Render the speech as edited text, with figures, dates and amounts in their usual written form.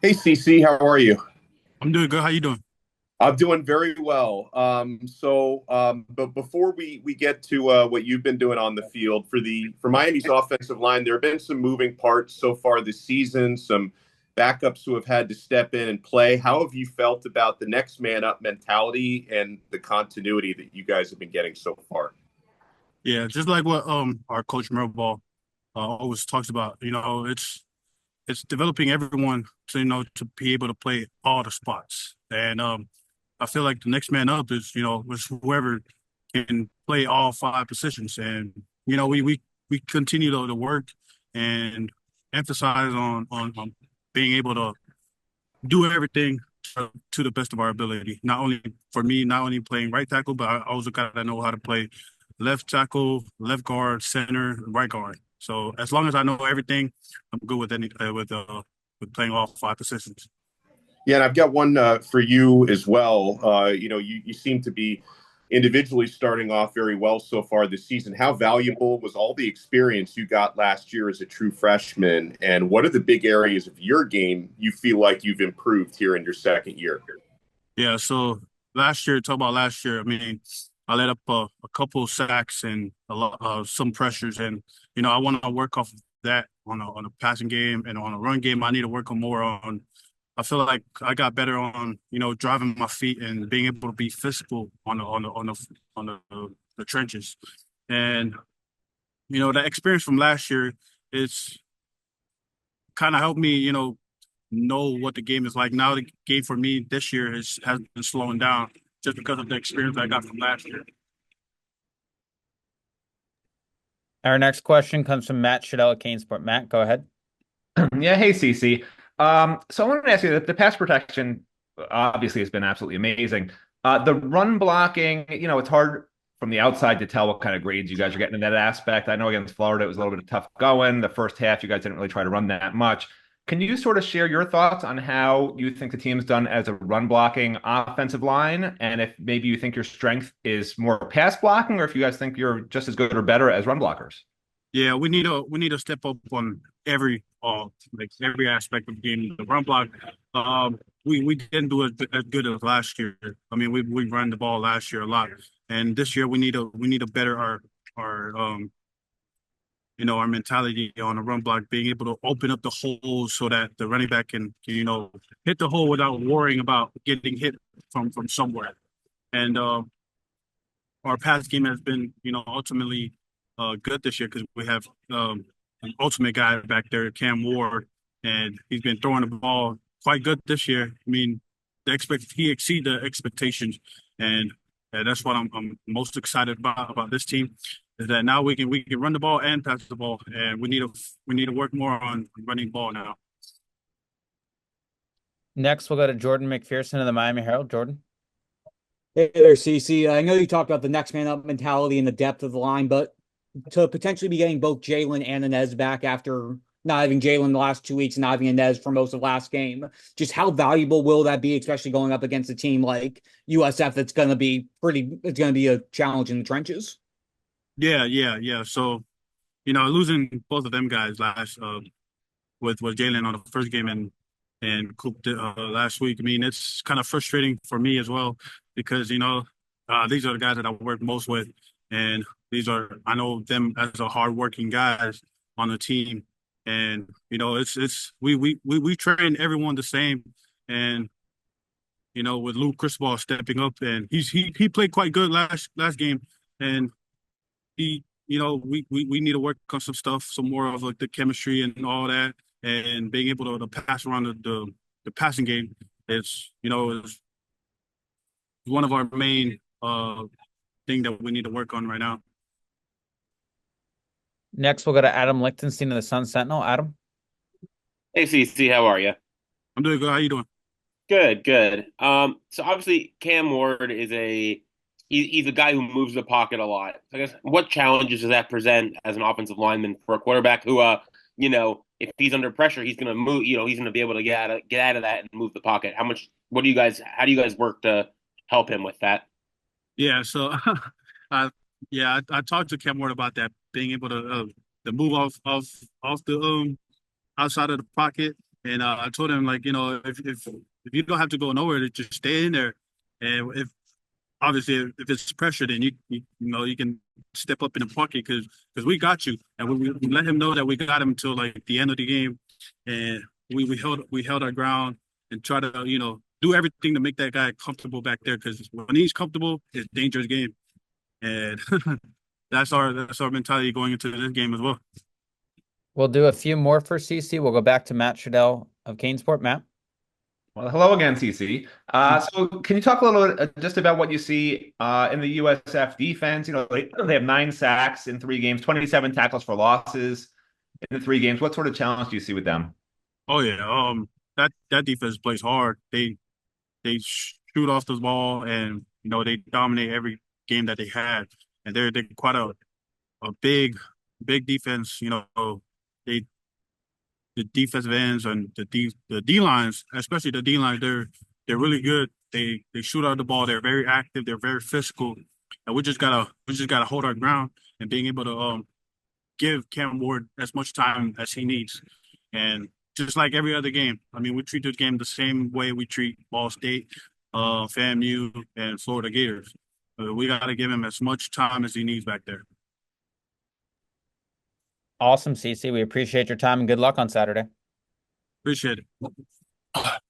Hey, CC, how are you? I'm doing good. How you doing? I'm doing very well. But before we get to what you've been doing on the field for Miami's offensive line, there have been some moving parts so far this season. Some backups who have had to step in and play. How have you felt about the next man up mentality and the continuity that you guys have been getting so far? Yeah, just like what our coach Mirabal always talks about. It's developing everyone to to be able to play all the spots, and I feel like the next man up is whoever can play all five positions, and we continue to work and emphasize on being able to do everything to the best of our ability. Not only for me, not only playing right tackle, but I also gotta know how to play left tackle, left guard, center, right guard. So as long as I know everything, I'm good with with playing all five positions. Yeah, and I've got one for you as well. You seem to be individually starting off very well so far this season. How valuable was all the experience you got last year as a true freshman? And what are the big areas of your game you feel like you've improved here in your second year? Yeah. So talk about last year. I mean, I let up a couple of sacks and a lot some pressures, and I want to work off of that on a passing game and on a run game. I need to work on more on. I feel like I got better on driving my feet and being able to be physical on the trenches, and that experience from last year is kind of helped me know what the game is like. Now the game for me this year has been slowing down just because of the experience I got from last year. Our next question comes from Matt Shadell at Canesport. Matt, go ahead. Yeah, hey CC. So I wanted to ask you that the pass protection obviously has been absolutely amazing. The run blocking, it's hard from the outside to tell what kind of grades you guys are getting in that aspect. I know against Florida it was a little bit tough going. The first half, you guys didn't really try to run that much. Can you sort of share your thoughts on how you think the team's done as a run blocking offensive line, and if maybe you think your strength is more pass blocking, or if you guys think you're just as good or better as run blockers? Yeah, we need to step up on every aspect of the game. The run block, we didn't do it as good as last year. I mean, we ran the ball last year a lot, and this year we need to better our our mentality on the run block, being able to open up the holes so that the running back can hit the hole without worrying about getting hit from somewhere. And our pass game has been ultimately good this year because we have an ultimate guy back there, Cam Ward, and he's been throwing the ball quite good this year. I mean, he exceeded the expectations, and that's what I'm most excited about this team is that now we can run the ball and pass the ball, and we need to work more on running the ball now. Next, we'll go to Jordan McPherson of the Miami Herald. Jordan. Hey there, CC. I know you talked about the next man up mentality and the depth of the line, but to potentially be getting both Jalen and Inez back after not having Jalen the last 2 weeks and not having Inez for most of last game, just how valuable will that be, especially going up against a team like USF that's going to be it's going to be a challenge in the trenches? Yeah, yeah, yeah. So losing both of them guys last with Jalen on the first game and Coop last week. I mean, it's kind of frustrating for me as well because these are the guys that I work most with, and I know them as a hardworking guys on the team, and it's we train everyone the same, and with Luke Cristobal stepping up, and he played quite good last game, and we need to work on some stuff, some more of like the chemistry and all that, and being able to pass around the passing game is one of our main thing that we need to work on right now. Next, we'll go to Adam Lichtenstein of the Sun Sentinel. Adam. Hey CC, how are you? I'm doing good. How you doing? Good, good. So obviously Cam Ward is he's a guy who moves the pocket a lot. So I guess what challenges does that present as an offensive lineman for a quarterback who if he's under pressure, he's gonna move, he's gonna be able to get out of that and move the pocket. How do you guys work to help him with that? Yeah. So, I I talked to Cam Ward about that, being able to move off the outside of the pocket And I told him, like, if you don't have to go nowhere, to just stay in there. And obviously if it's pressure, then you can step up in the pocket because we got you, and we let him know that we got him until like the end of the game, and we held our ground and try to do everything to make that guy comfortable back there, because when he's comfortable, it's a dangerous game, and that's our mentality going into this game as well. We'll do a few more for CC. We'll go back to Matt Shadell of Canesport. Matt. Well, hello again, CC. So can you talk a little bit just about what you see in the USF defense? They have 9 sacks in 3 games, 27 tackles for losses in the 3 games. What sort of challenge do you see with them? Oh yeah, that defense plays hard. They shoot off the ball, and they dominate every game that they had, and they're quite a big defense. They the defensive ends and the D lines, especially the D line, they're really good. They shoot out the ball. They're very active. They're very physical, and we just gotta hold our ground and being able to give Cam Ward as much time as he needs. And just like every other game, I mean, we treat this game the same way we treat Ball State, FAMU, and Florida Gators. We got to give him as much time as he needs back there. Awesome, CC. We appreciate your time and good luck on Saturday. Appreciate it.